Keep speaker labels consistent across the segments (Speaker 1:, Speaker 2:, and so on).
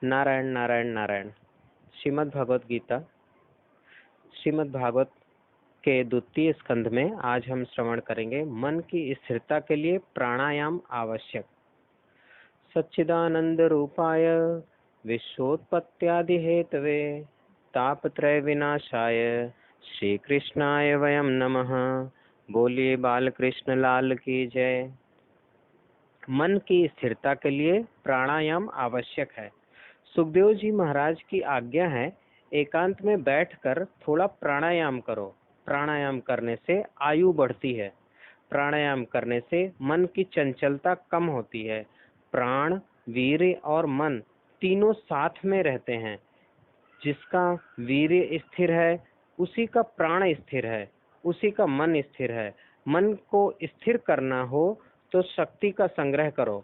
Speaker 1: नारायण नारायण नारायण। श्रीमद् भगवत गीता, श्रीमद् भागवत के द्वितीय स्कंध में आज हम श्रवण करेंगे मन की स्थिरता के लिए प्राणायाम आवश्यक। सच्चिदानंद रूपाय विश्वोत्पत्त्यादि हेतवे तापत्रय विनाशाय श्री कृष्णाय वयम नमः। बोलिए बालकृष्ण लाल की जय। मन की स्थिरता के लिए प्राणायाम आवश्यक है। सुखदेव जी महाराज की आज्ञा है, एकांत में बैठकर थोड़ा प्राणायाम करो। प्राणायाम करने से आयु बढ़ती है। प्राणायाम करने से मन की चंचलता कम होती है। प्राण, वीर्य और मन तीनों साथ में रहते हैं। जिसका वीर्य स्थिर है उसी का प्राण स्थिर है, उसी का मन स्थिर है। मन को स्थिर करना हो तो शक्ति का संग्रह करो।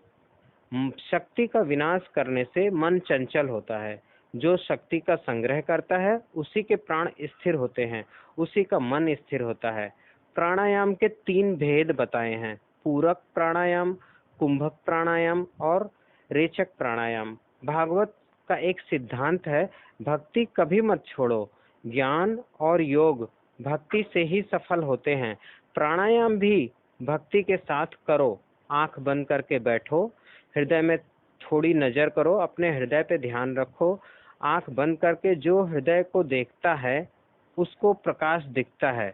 Speaker 1: शक्ति का विनाश करने से मन चंचल होता है। जो शक्ति का संग्रह करता है उसी के प्राण स्थिर होते हैं, उसी का मन स्थिर होता है। प्राणायाम के 3 भेद बताए हैं: पूरक प्राणायाम, कुंभक प्राणायाम और रेचक प्राणायाम। भागवत का एक सिद्धांत है, भक्ति कभी मत छोड़ो। ज्ञान और योग भक्ति से ही सफल होते हैं। प्राणायाम भी भक्ति के साथ करो। आंख बंद करके बैठो, हृदय में थोड़ी नजर करो, अपने हृदय पे ध्यान रखो। आंख बंद करके जो हृदय को देखता है उसको प्रकाश दिखता है।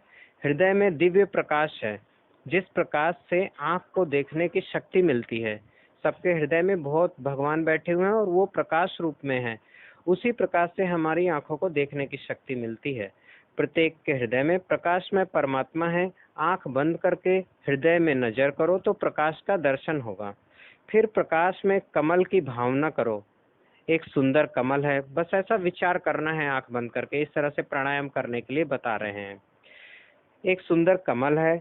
Speaker 1: हृदय में दिव्य प्रकाश है, जिस प्रकाश से आंख को देखने की शक्ति मिलती है। सबके हृदय में बहुत भगवान बैठे हुए हैं और वो प्रकाश रूप में है। उसी प्रकाश से हमारी आंखों को देखने की शक्ति मिलती है। प्रत्येक के हृदय में प्रकाश में परमात्मा है। आंख बंद करके हृदय में नजर करो तो प्रकाश का दर्शन होगा। फिर प्रकाश में कमल की भावना करो। एक सुंदर कमल है, बस ऐसा विचार करना है आंख बंद करके। इस तरह से प्राणायाम करने के लिए बता रहे हैं। एक सुंदर कमल है,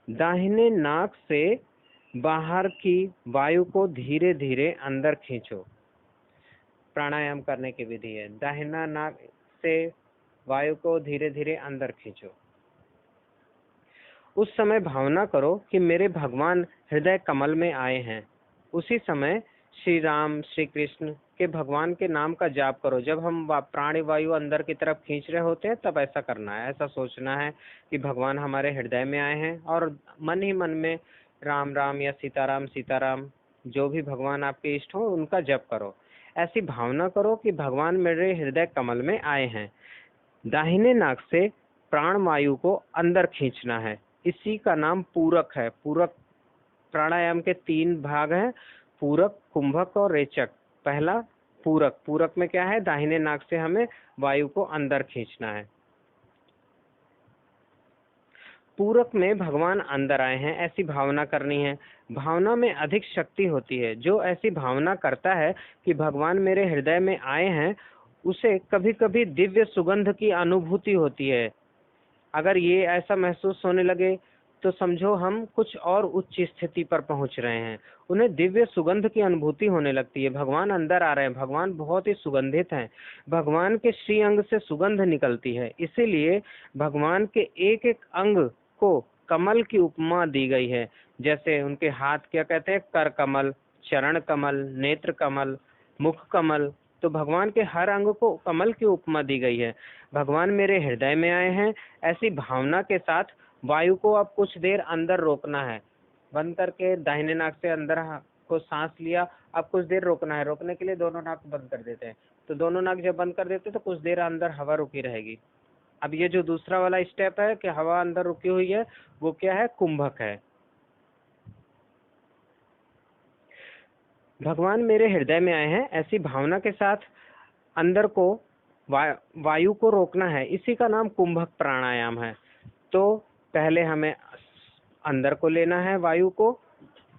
Speaker 1: दाहिने नाक से बाहर की वायु को धीरे धीरे अंदर खींचो। प्राणायाम करने की विधि है, दाहिना नाक से वायु को धीरे धीरे अंदर खींचो। उस समय भावना करो कि मेरे भगवान हृदय कमल में आए हैं। उसी समय श्री राम, श्री कृष्ण के भगवान के नाम का जाप करो। जब हम प्राण वायु अंदर की तरफ खींच रहे होते हैं तब ऐसा करना है। ऐसा सोचना है कि भगवान हमारे हृदय में आए हैं और मन ही मन में राम राम या सीताराम सीताराम, जो भी भगवान आपके इष्ट हो उनका जप करो। ऐसी भावना करो कि भगवान मेरे हृदय कमल में आए हैं। दाहिने नाक से प्राण वायु को अंदर खींचना है। इसी का नाम पूरक है। पूरक प्राणायाम के 3 भाग हैं, पूरक, कुंभक और रेचक। पहला पूरक। पूरक में क्या है? दाहिने नाक से हमें वायु को अंदर खींचना है। पूरक में भगवान अंदर आए हैं ऐसी भावना करनी है। भावना में अधिक शक्ति होती है। जो ऐसी भावना करता है कि भगवान मेरे हृदय में आए हैं, उसे कभी कभी दिव्य सुगंध की अनुभूति होती है। अगर ये ऐसा महसूस होने लगे तो समझो हम कुछ और उच्च स्थिति पर पहुंच रहे हैं। उन्हें दिव्य सुगंध की अनुभूति होने लगती है। भगवान अंदर आ रहे हैं। भगवान बहुत ही सुगंधित हैं। भगवान के श्री अंग से सुगंध निकलती है। इसीलिए भगवान के एक एक अंग को कमल की उपमा दी गई है। जैसे उनके हाथ क्या कहते हैं? कर कमल, चरण कमल, नेत्र कमल, मुख कमल। तो भगवान के हर अंग को कमल की उपमा दी गई है। भगवान मेरे हृदय में आए हैं, ऐसी भावना के साथ वायु को अब कुछ देर अंदर रोकना है। बंद करके दाहिने नाक से अंदर को सांस लिया, अब कुछ देर रोकना है। रोकने के लिए दोनों नाक बंद कर देते हैं। तो दोनों नाक जब बंद कर देते हैं तो कुछ देर अंदर हवा रुकी रहेगी। अब ये जो दूसरा वाला स्टेप है कि हवा अंदर रुकी हुई है, वो क्या है? कुंभक है। भगवान मेरे हृदय में आए हैं ऐसी भावना के साथ अंदर को वायु को रोकना है। इसी का नाम कुंभक प्राणायाम है। तो पहले हमें अंदर को लेना है वायु को,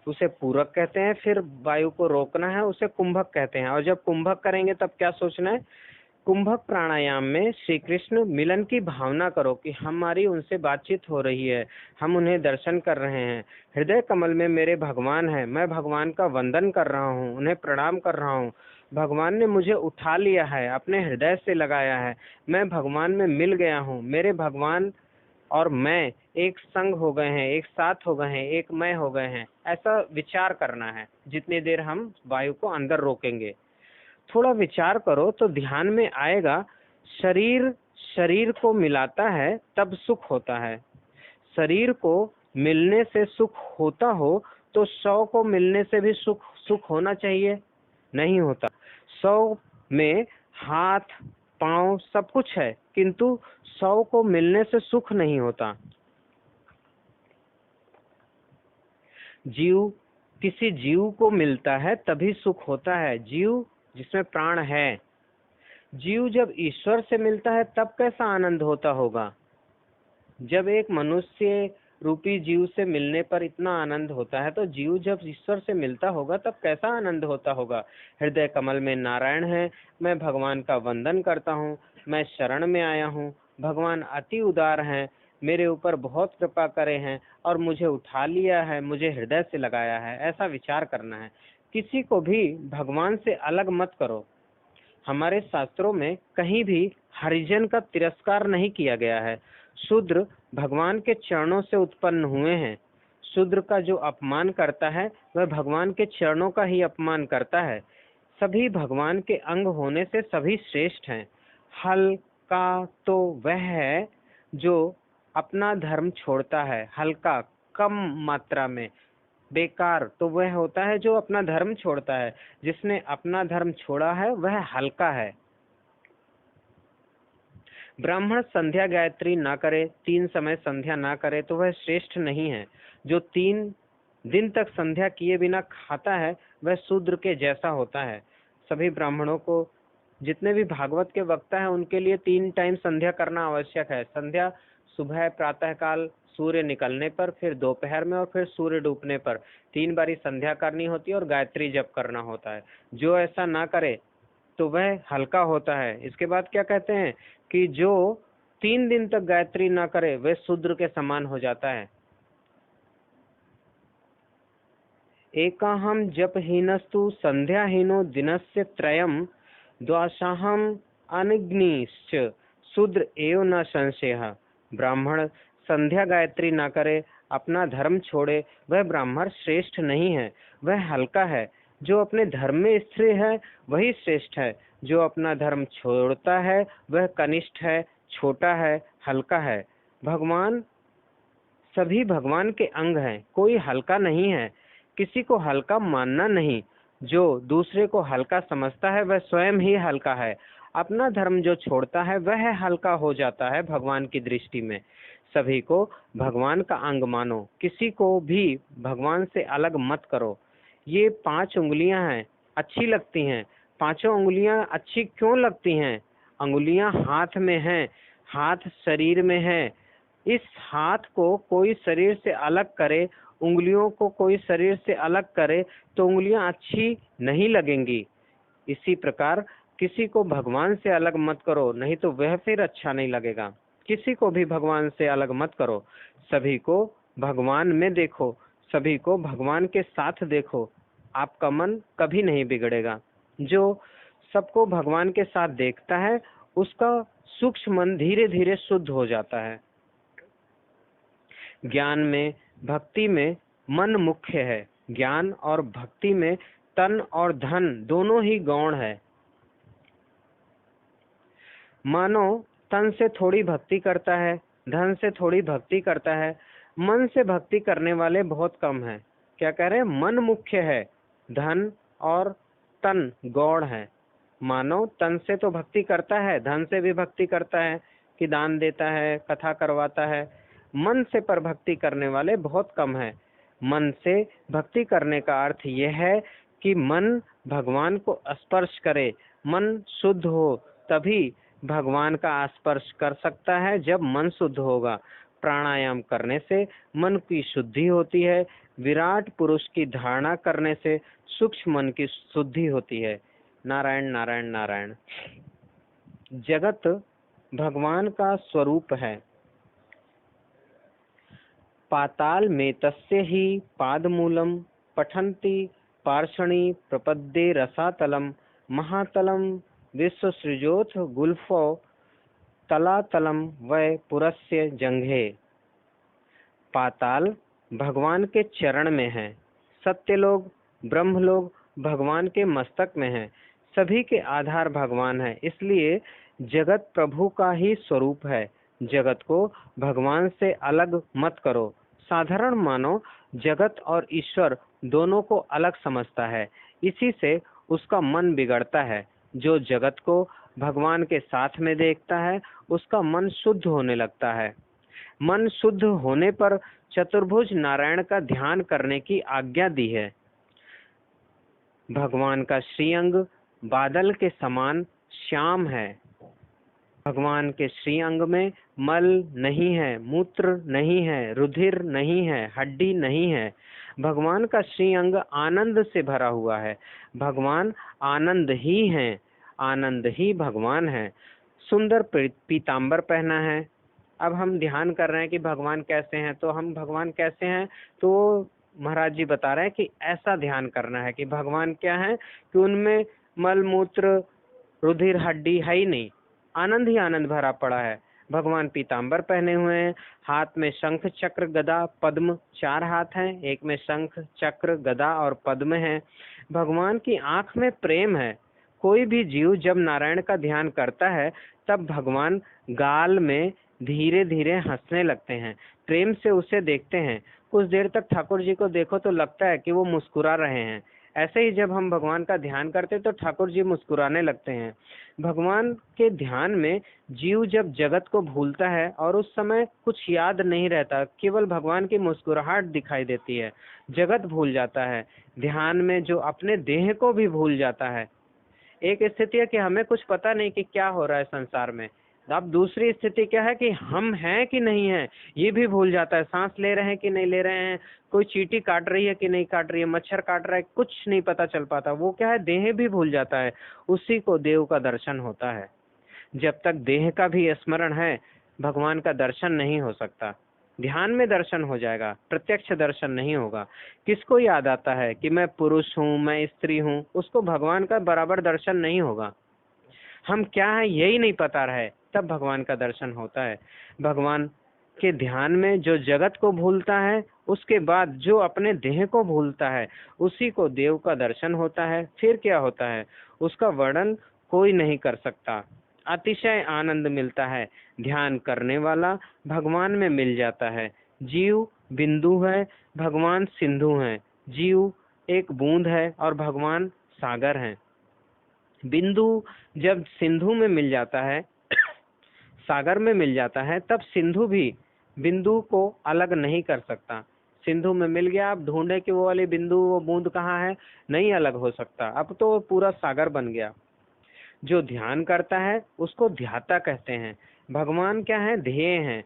Speaker 1: उसे पूरक कहते हैं। फिर वायु को रोकना है, उसे कुंभक कहते हैं। और जब कुंभक करेंगे तब क्या सोचना है? कुंभक प्राणायाम में श्री कृष्ण मिलन की भावना करो कि हमारी उनसे बातचीत हो रही है, हम उन्हें दर्शन कर रहे हैं। हृदय कमल में मेरे भगवान है, मैं भगवान का वंदन कर रहा हूँ, उन्हें प्रणाम कर रहा हूँ। भगवान ने मुझे उठा लिया है, अपने हृदय से लगाया है, मैं भगवान में मिल गया हूँ। मेरे भगवान और मैं एक संग हो गए हैं, एक साथ हो गए हैं, एक मैं हो गए हैं। ऐसा विचार करना है जितनी देर हम वायु को अंदर रोकेंगे। थोड़ा विचार करो तो ध्यान में आएगा, शरीर शरीर को मिलाता है तब सुख होता है। शरीर को मिलने से सुख होता हो तो 100 को मिलने से भी सुख होना चाहिए, नहीं होता। 100 में हाथ पांव सब कुछ है, किंतु 100 को मिलने से सुख नहीं होता। जीव किसी जीव को मिलता है तभी सुख होता है, जीव जिसमें प्राण है। जीव जब ईश्वर से मिलता है तब कैसा आनंद होता होगा। जब एक मनुष्य रूपी जीव से मिलने पर इतना आनंद होता है, तो जीव जब ईश्वर से मिलता होगा तब कैसा आनंद होता होगा। हृदय कमल में नारायण है, मैं भगवान का वंदन करता हूँ, मैं शरण में आया हूँ, भगवान अति उदार हैं, मेरे ऊपर बहुत कृपा करे हैं और मुझे उठा लिया है, मुझे हृदय से लगाया है, ऐसा विचार करना है। किसी को भी भगवान से अलग मत करो। हमारे शास्त्रों में कहीं भी हरिजन का तिरस्कार नहीं किया गया है। शूद्र भगवान के चरणों से उत्पन्न हुए हैं। शूद्र का जो अपमान करता है वह भगवान के चरणों का ही अपमान करता है। सभी भगवान के अंग होने से सभी श्रेष्ठ हैं। हल्का तो वह है जो अपना धर्म छोड़ता है, हल्का कम मात्रा में। बेकार तो वह होता है जो अपना धर्म छोड़ता है। जिसने अपना धर्म छोड़ा है वह हल्का है। ब्राह्मण संध्या गायत्री ना करे, 3 समय संध्या ना करे तो वह श्रेष्ठ नहीं है। जो 3 दिन तक संध्या किए बिना खाता है वह शूद्र के जैसा होता है। सभी ब्राह्मणों को, जितने भी भागवत के वक्ता है, उनके लिए 3 टाइम संध्या करना आवश्यक है। संध्या सुबह प्रातः काल सूर्य निकलने पर, फिर दोपहर में और फिर सूर्य डूबने पर 3 बारी संध्या करनी होती है और गायत्री जप करना होता है। जो ऐसा ना करे तो वह हल्का होता है। इसके बाद क्या कहते हैं कि जो 3 दिन तक गायत्री ना करे वह शूद्र के समान हो जाता है। एकाहम जपहीनस्तु संध्याहीनो दिनस्य त्रयम् द्वासाहम अनिग्निश्च शूद्र एव न संशयः। ब्राह्मण संध्या गायत्री ना करे, अपना धर्म छोड़े, वह ब्राह्मण श्रेष्ठ नहीं है, वह हल्का है। जो अपने धर्म में स्थिर है वही श्रेष्ठ है। जो अपना धर्म छोड़ता है वह कनिष्ठ है, छोटा है, हल्का है। भगवान, सभी भगवान के अंग हैं, कोई हल्का नहीं है। किसी को हल्का मानना नहीं। जो दूसरे को हल्का समझता है वह स्वयं ही हल्का है। अपना धर्म जो छोड़ता है वह हल्का हो जाता है भगवान की दृष्टि में। सभी को भगवान का अंग मानो, किसी को भी भगवान से अलग मत करो। ये 5 उंगलियां हैं, अच्छी लगती हैं। 5 उंगलियां अच्छी क्यों लगती हैं? अंगुलियां हाथ में हैं, हाथ शरीर में है। इस हाथ को कोई शरीर से अलग करे, उंगलियों को कोई शरीर से अलग करे तो उंगलियां अच्छी नहीं लगेंगी। इसी प्रकार किसी को भगवान से अलग मत करो, नहीं तो वह फिर अच्छा नहीं लगेगा। किसी को भी भगवान से अलग मत करो। सभी को भगवान में देखो, सभी को भगवान के साथ देखो। आपका मन कभी नहीं बिगड़ेगा। जो सबको भगवान के साथ देखता है उसका सूक्ष्म मन धीरे धीरे शुद्ध हो जाता है। ज्ञान में, भक्ति में मन मुख्य है। ज्ञान और भक्ति में तन और धन दोनों ही गौण है। मानो तन से थोड़ी भक्ति करता है, धन से थोड़ी भक्ति करता है, मन से भक्ति करने वाले बहुत कम हैं। क्या कह रहे हैं? मन मुख्य है, धन और तन गौण है। मानो तन से तो भक्ति करता है, धन से भी भक्ति करता है कि दान देता है, कथा करवाता है। मन से पर भक्ति करने वाले बहुत कम हैं। मन से भक्ति करने का अर्थ यह है कि मन भगवान को स्पर्श करे, मन शुद्ध हो, तभी भगवान का स्पर्श कर सकता है। जब मन शुद्ध होगा, प्राणायाम करने से मन की शुद्धि होती है, विराट पुरुष की धारणा करने से सूक्ष्म मन की शुद्धि होती है। नारायण नारायण नारायण। जगत भगवान का स्वरूप है। पाताल में तस्य ही पादमूलम पठन्ति पार्षणी प्रपद्ये रसातलम महातलम विश्वसृजोथ गुल्फो तलातलम वै पुरस्य जंघे। पाताल भगवान के चरण में है, सत्यलोक ब्रह्मलोक भगवान के मस्तक में है। सभी के आधार भगवान है, इसलिए जगत प्रभु का ही स्वरूप है। जगत को भगवान से अलग मत करो। साधारण मानव जगत और ईश्वर दोनों को अलग समझता है, इसी से उसका मन बिगड़ता है। जो जगत को भगवान के साथ में देखता है उसका मन शुद्ध होने लगता है। मन शुद्ध होने पर चतुर्भुज नारायण का ध्यान करने की आज्ञा दी है। भगवान का श्रीअंग बादल के समान श्याम है। भगवान के श्रीअंग में मल नहीं है, मूत्र नहीं है, रुधिर नहीं है, हड्डी नहीं है। भगवान का श्रीअंग आनंद से भरा हुआ है। भगवान आनंद ही हैं, आनंद ही भगवान है। सुंदर पीतांबर पहना है। अब हम ध्यान कर रहे हैं कि भगवान कैसे हैं, तो हम भगवान कैसे हैं तो महाराज जी बता रहे हैं कि ऐसा ध्यान करना है कि भगवान क्या है कि उनमें मल मूत्र रुधिर हड्डी है ही नहीं, आनंद ही आनंद भरा पड़ा है। भगवान पीतांबर पहने हुए हैं, हाथ में शंख चक्र गदा पद्म, 4 हाथ हैं, एक में शंख चक्र गदा और पद्म है। भगवान की आंख में प्रेम है। कोई भी जीव जब नारायण का ध्यान करता है तब भगवान गाल में धीरे धीरे हंसने लगते हैं, प्रेम से उसे देखते हैं। कुछ देर तक ठाकुर जी को देखो तो लगता है कि वो मुस्कुरा रहे हैं। ऐसे ही जब हम भगवान का ध्यान करते तो ठाकुर जी मुस्कुराने लगते हैं। भगवान के ध्यान में जीव जब जगत को भूलता है और उस समय कुछ याद नहीं रहता, केवल भगवान की मुस्कुराहट दिखाई देती है, जगत भूल जाता है। ध्यान में जो अपने देह को भी भूल जाता है। एक स्थिति है कि हमें कुछ पता नहीं कि क्या हो रहा है संसार में। अब दूसरी स्थिति क्या है कि हम हैं कि नहीं हैं ये भी भूल जाता है। सांस ले रहे हैं कि नहीं ले रहे हैं, कोई चींटी काट रही है कि नहीं काट रही है, मच्छर काट रहा है, कुछ नहीं पता चल पाता। वो क्या है, देह भी भूल जाता है। उसी को देव का दर्शन होता है। जब तक देह का भी स्मरण है भगवान का दर्शन नहीं हो सकता। ध्यान में दर्शन हो जाएगा, प्रत्यक्ष दर्शन नहीं होगा। किसको याद आता है कि मैं पुरुष हूँ, मैं स्त्री हूँ, उसको भगवान का बराबर दर्शन नहीं होगा। हम क्या है यही नहीं पता रहे तब भगवान का दर्शन होता है। भगवान के ध्यान में जो जगत को भूलता है उसके बाद जो अपने देह को भूलता है उसी को देव का दर्शन होता है। फिर क्या होता है उसका वर्णन कोई नहीं कर सकता। अतिशय आनंद मिलता है। ध्यान करने वाला भगवान में मिल जाता है। जीव बिंदु है, भगवान सिंधु है। जीव एक बूंद है और भगवान सागर हैं। बिंदु जब सिंधु में मिल जाता है, सागर में मिल जाता है, तब सिंधु भी बिंदु को अलग नहीं कर सकता। सिंधु में मिल गया, आप ढूंढे कि वो वाली बिंदु वो बूंद कहाँ है, नहीं अलग हो सकता। अब तो पूरा सागर बन गया। जो ध्यान करता है उसको ध्याता कहते हैं। भगवान क्या है, ध्येय है।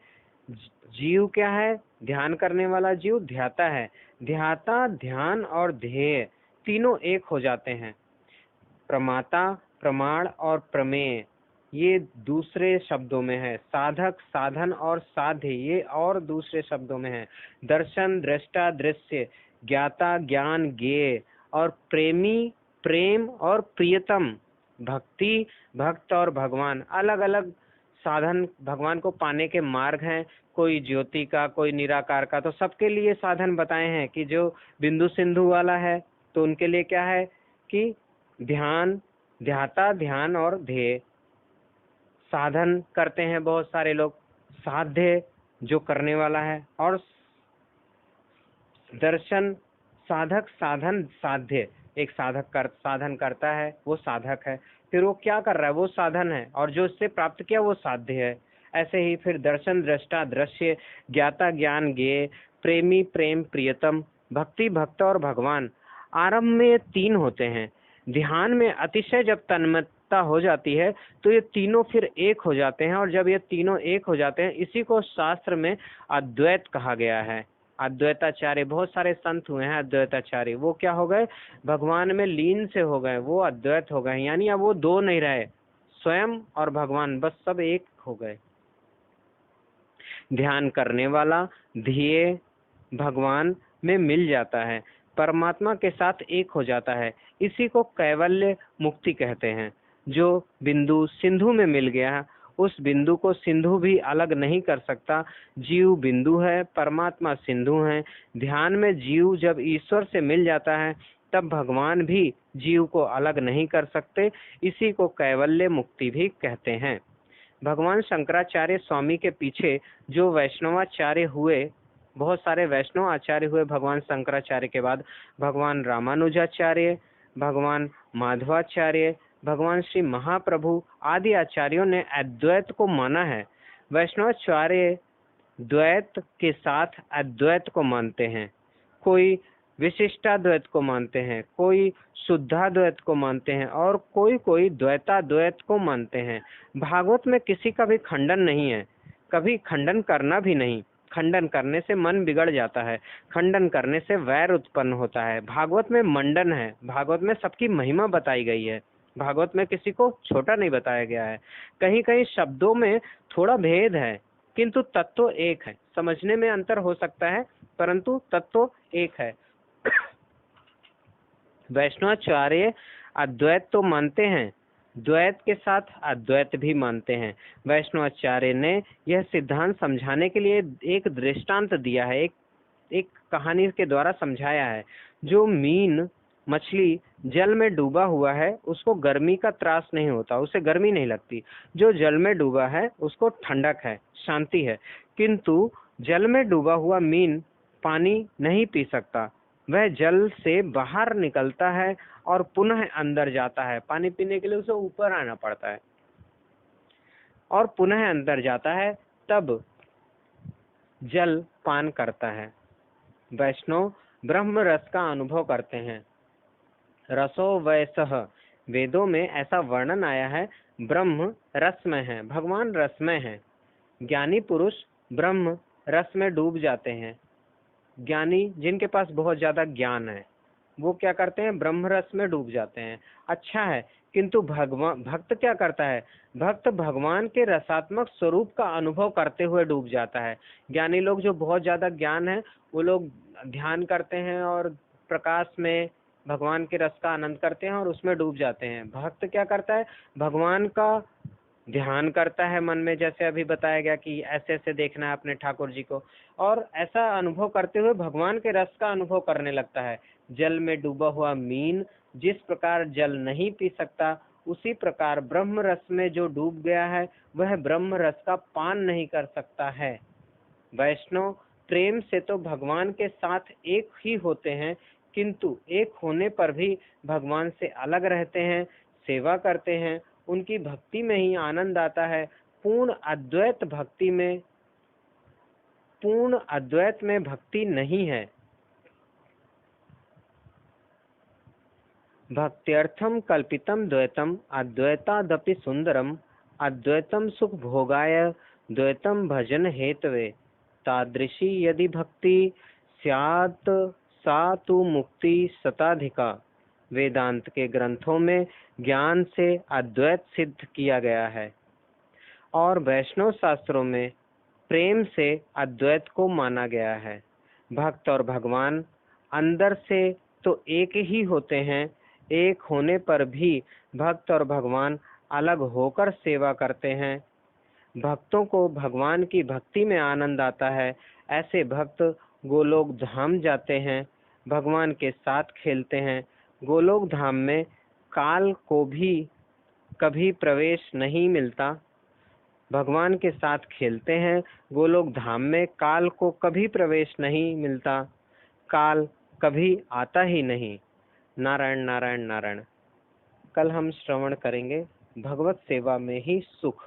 Speaker 1: जीव क्या है, ध्यान करने वाला जीव ध्याता है। ध्याता, ध्यान और ध्येय तीनों एक हो जाते हैं। प्रमाता, प्रमाण और प्रमेय ये दूसरे शब्दों में है। साधक, साधन और साध्य ये और दूसरे शब्दों में है। दर्शन, दृष्टा, दृश्य, ज्ञाता, ज्ञान, ज्ञेय और प्रेमी, प्रेम और प्रियतम, भक्ति, भक्त और भगवान। अलग अलग साधन भगवान को पाने के मार्ग हैं। कोई ज्योति का, कोई निराकार का, तो सबके लिए साधन बताए हैं। कि जो बिंदु सिंधु वाला है तो उनके लिए क्या है कि ध्यान, ध्याता, ध्यान और ध्येय। साधन करते हैं बहुत सारे लोग, साध्य जो करने वाला है, और दर्शन, साधक, साधन, साध्य। एक साधन करता है वो साधक है, फिर वो क्या कर रहा है वो साधन है, और जो इससे प्राप्त किया वो साध्य है। ऐसे ही फिर दर्शन, दृष्टा, दृश्य, ज्ञाता, ज्ञान, ज्ञेय, प्रेमी, प्रेम, प्रियतम, भक्ति, भक्त और भगवान। आरंभ में ये 3 होते हैं। ध्यान में अतिशय जब तन्मयता हो जाती है तो ये तीनों फिर एक हो जाते हैं, और जब ये तीनों एक हो जाते हैं इसी को शास्त्र में अद्वैत कहा गया है। अद्वैताचार्य, बहुत सारे संत हुए हैं अद्वैताचार्य, वो क्या हो गए, भगवान में लीन से हो गए, वो अद्वैत हो गए। यानी अब वो 2 नहीं रहे, स्वयं और भगवान बस सब एक हो गए। ध्यान करने वाला ध्येय भगवान में मिल जाता है, परमात्मा के साथ एक हो जाता है। इसी को कैवल्य मुक्ति कहते हैं। जो बिंदु सिंधु में मिल गया, उस बिंदु को सिंधु भी अलग नहीं कर सकता। जीव बिंदु है, परमात्मा सिंधु है। ध्यान में जीव जब ईश्वर से मिल जाता है तब भगवान भी जीव को अलग नहीं कर सकते। इसी को कैवल्य मुक्ति भी कहते हैं। भगवान शंकराचार्य स्वामी के पीछे जो वैष्णवाचार्य हुए, बहुत सारे वैष्णव आचार्य हुए भगवान शंकराचार्य के बाद। भगवान रामानुजाचार्य, भगवान माधवाचार्य, भगवान श्री महाप्रभु आदि आचार्यों ने अद्वैत को माना है। वैष्णवाचार्य द्वैत के साथ अद्वैत को मानते हैं। कोई विशिष्टाद्वैत को मानते हैं, कोई शुद्धाद्वैत को मानते हैं और कोई द्वैताद्वैत को मानते हैं। भागवत में किसी का भी खंडन नहीं है, कभी खंडन करना भी नहीं। खंडन करने से मन बिगड़ जाता है, खंडन करने से वैर उत्पन्न होता है। भागवत में मंडन है, भागवत में सबकी महिमा बताई गई है, भागवत में किसी को छोटा नहीं बताया गया है। कहीं कहीं शब्दों में थोड़ा भेद है, किंतु तत्व एक है। समझने में अंतर हो सकता है, परंतु तत्व एक है। वैष्णवाचार्य अद्वैत तो मानते हैं, द्वैत के साथ अद्वैत भी मानते हैं। वैष्णवाचार्य ने यह सिद्धांत समझाने के लिए एक दृष्टांत दिया है, एक कहानी के द्वारा समझाया है। जो मीन मछली जल में डूबा हुआ है उसको गर्मी का त्रास नहीं होता, उसे गर्मी नहीं लगती। जो जल में डूबा है उसको ठंडक है, शांति है। किंतु जल में डूबा हुआ मीन पानी नहीं पी सकता, वह जल से बाहर निकलता है और पुनः अंदर जाता है। पानी पीने के लिए उसे ऊपर आना पड़ता है और पुनः अंदर जाता है, तब जल पान करता है। वैष्णव ब्रह्म रस का अनुभव करते हैं। रसो वैसह, वेदों में ऐसा वर्णन आया है, ब्रह्म रसमय है, भगवान रसमय है। ज्ञानी पुरुष ब्रह्म रस में डूब जाते हैं। ज्ञानी जिनके पास बहुत ज्यादा ज्ञान है वो क्या करते हैं, ब्रह्म रस में डूब जाते हैं। अच्छा है, किंतु भक्त क्या करता है, भक्त भगवान के रसात्मक स्वरूप का अनुभव करते हुए डूब जाता है। ज्ञानी लोग जो बहुत ज्यादा ज्ञान है वो लोग ध्यान करते हैं और प्रकाश में भगवान के रस का आनंद करते हैं और उसमें डूब जाते हैं। भक्त क्या करता है, भगवान का ध्यान करता है मन में, जैसे अभी बताया गया कि ऐसे ऐसे देखना है अपने ठाकुर जी को, और ऐसा अनुभव करते हुए भगवान के रस का अनुभव करने लगता है। जल में डूबा हुआ मीन जिस प्रकार जल नहीं पी सकता, उसी प्रकार ब्रह्म रस में जो डूब गया है वह ब्रह्म रस का पान नहीं कर सकता है। वैष्णव प्रेम से तो भगवान के साथ एक ही होते हैं, किंतु एक होने पर भी भगवान से अलग रहते हैं, सेवा करते हैं। उनकी भक्ति में ही आनंद आता है। पूर्ण अद्वैत में भक्ति नहीं है। भक्त्यर्थम कल्पितम द्वैतम अद्वैतादपि सुंदरम, अद्वैतम सुख भोगाय द्वैतम भजन हेतवे, तादृशी यदि भक्ति स्यात् सा तु मुक्ति शताधिका। वेदांत के ग्रंथों में ज्ञान से अद्वैत सिद्ध किया गया है और वैष्णव शास्त्रों में प्रेम से अद्वैत को माना गया है। भक्त और भगवान अंदर से तो एक ही होते हैं, एक होने पर भी भक्त और भगवान अलग होकर सेवा करते हैं। भक्तों को भगवान की भक्ति में आनंद आता है। ऐसे भक्त गोलोक धाम जाते हैं, भगवान के साथ खेलते हैं। गोलोक धाम में काल को भी कभी प्रवेश नहीं मिलता। भगवान के साथ खेलते हैं, गोलोक धाम में काल को कभी प्रवेश नहीं मिलता, काल कभी आता ही नहीं। नारायण नारायण नारायण। कल हम श्रवण करेंगे भगवत सेवा में ही सुख।